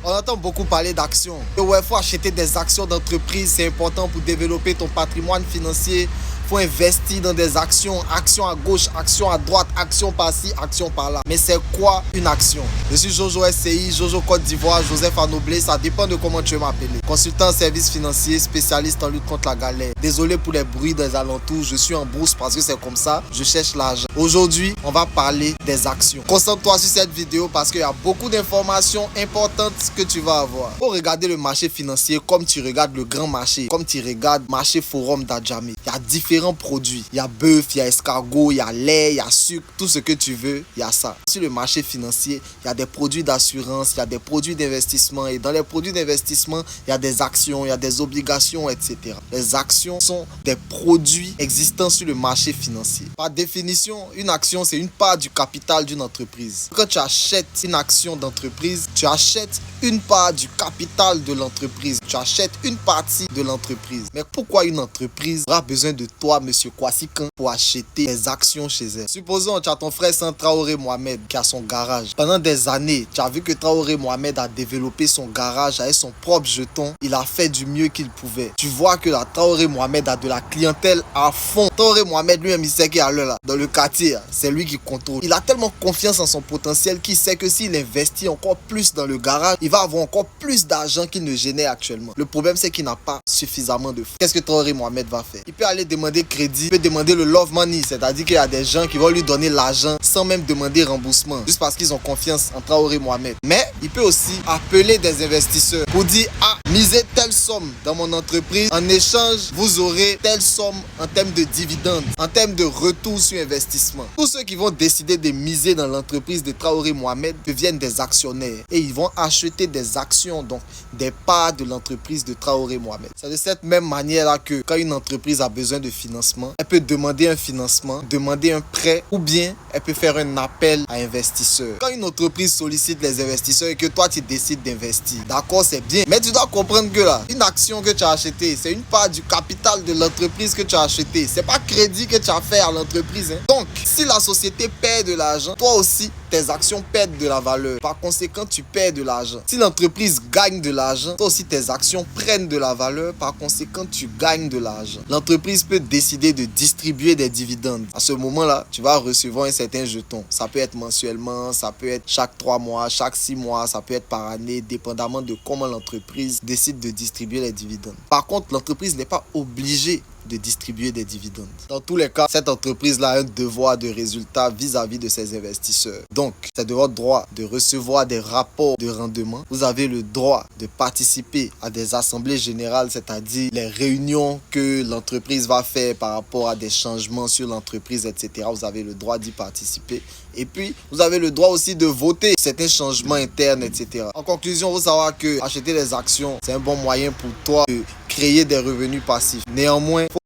On entend beaucoup parler d'actions. Ouais, il faut acheter des actions d'entreprise, c'est important pour développer ton patrimoine financier. Il faut investir dans des actions, actions à gauche, actions à droite, actions par-ci, actions par-là. Mais c'est quoi une action? Je suis Jojo SCI, Jojo Côte d'Ivoire, Joseph Anoblé, ça dépend de comment tu veux m'appeler. Consultant en services financiers, spécialiste en lutte contre la galère. Désolé pour les bruits des alentours, je suis en bourse parce que c'est comme ça, je cherche l'argent. Aujourd'hui, on va parler des actions. Concentre-toi sur cette vidéo parce qu'il y a beaucoup d'informations importantes que tu vas avoir. Pour regarder le marché financier comme tu regardes le grand marché, comme tu regardes le marché forum d'Adjamé. Il y a différents produits. Il y a bœuf, il y a escargot, il y a lait, il y a sucre, tout ce que tu veux, il y a ça. Sur le marché financier, il y a des produits d'assurance, il y a des produits d'investissement et dans les produits d'investissement, il y a des actions, il y a des obligations, etc. Les actions sont des produits existants sur le marché financier. Par définition, une action, c'est une part du capital d'une entreprise. Quand tu achètes une action d'entreprise, tu achètes une part du capital de l'entreprise. Tu achètes une partie de l'entreprise. Mais pourquoi une entreprise aura besoin de toi, monsieur Kwasikan, pour acheter des actions chez elle? Supposons tu as ton frère Saint Traoré Mohamed qui a son garage. Pendant des années, tu as vu que Traoré Mohamed a développé son garage avec son propre jeton. Il a fait du mieux qu'il pouvait. Tu vois que la Traoré Mohamed a de la clientèle à fond. Traoré Mohamed lui-même, il sait qu'il est à l'heure là. Dans le quartier, c'est lui qui contrôle. Il a tellement confiance en son potentiel qu'il sait que s'il investit encore plus dans le garage, il va avoir encore plus d'argent qu'il ne génère actuellement. Le problème, c'est qu'il n'a pas suffisamment de fonds. Qu'est-ce que Traoré Mohamed va faire? Il peut aller demander crédit, il peut demander le love money, c'est-à-dire qu'il y a des gens qui vont lui donner l'argent sans même demander remboursement, juste parce qu'ils ont confiance en Traoré Mohamed. Mais il peut aussi appeler des investisseurs pour dire: ah, misez telle somme dans mon entreprise, en échange, vous aurez telle somme en termes de dividendes, en termes de retour sur investissement. Tous ceux qui vont décider de miser dans l'entreprise de Traoré Mohamed deviennent des actionnaires et ils vont acheter des actions, donc des parts de l'entreprise de Traoré Mohamed. C'est de cette même manière-là que quand une entreprise a besoin de financement, elle peut demander un financement, demander un prêt ou bien elle peut faire un appel à investisseurs. Quand une entreprise sollicite les investisseurs et que toi tu décides d'investir, d'accord, c'est bien, mais tu dois comprendre que là, une action que tu as achetée, c'est une part du capital de l'entreprise que tu as acheté. C'est pas crédit que tu as fait à l'entreprise, hein. Donc, si la société perd de l'argent, toi aussi, tes actions perdent de la valeur. Par conséquent, tu perds de l'argent. Si l'entreprise gagne de l'argent, toi aussi, tes actions prennent de la valeur. Par conséquent, tu gagnes de l'argent. L'entreprise peut décider de distribuer des dividendes. À ce moment-là, tu vas recevoir un certain jeton. Ça peut être mensuellement, ça peut être chaque 3 mois, chaque 6 mois, ça peut être par année, dépendamment de comment l'entreprise décide de distribuer les dividendes. Par contre, l'entreprise n'est pas obligée de distribuer des dividendes. Dans tous les cas, cette entreprise-là a un devoir de résultat vis-à-vis de ses investisseurs. Donc, c'est de votre droit de recevoir des rapports de rendement. Vous avez le droit de participer à des assemblées générales, c'est-à-dire les réunions que l'entreprise va faire par rapport à des changements sur l'entreprise, etc. Vous avez le droit d'y participer. Et puis, vous avez le droit aussi de voter certains changements internes, etc. En conclusion, il faut savoir que acheter des actions, c'est un bon moyen pour toi de créer des revenus passifs. Néanmoins,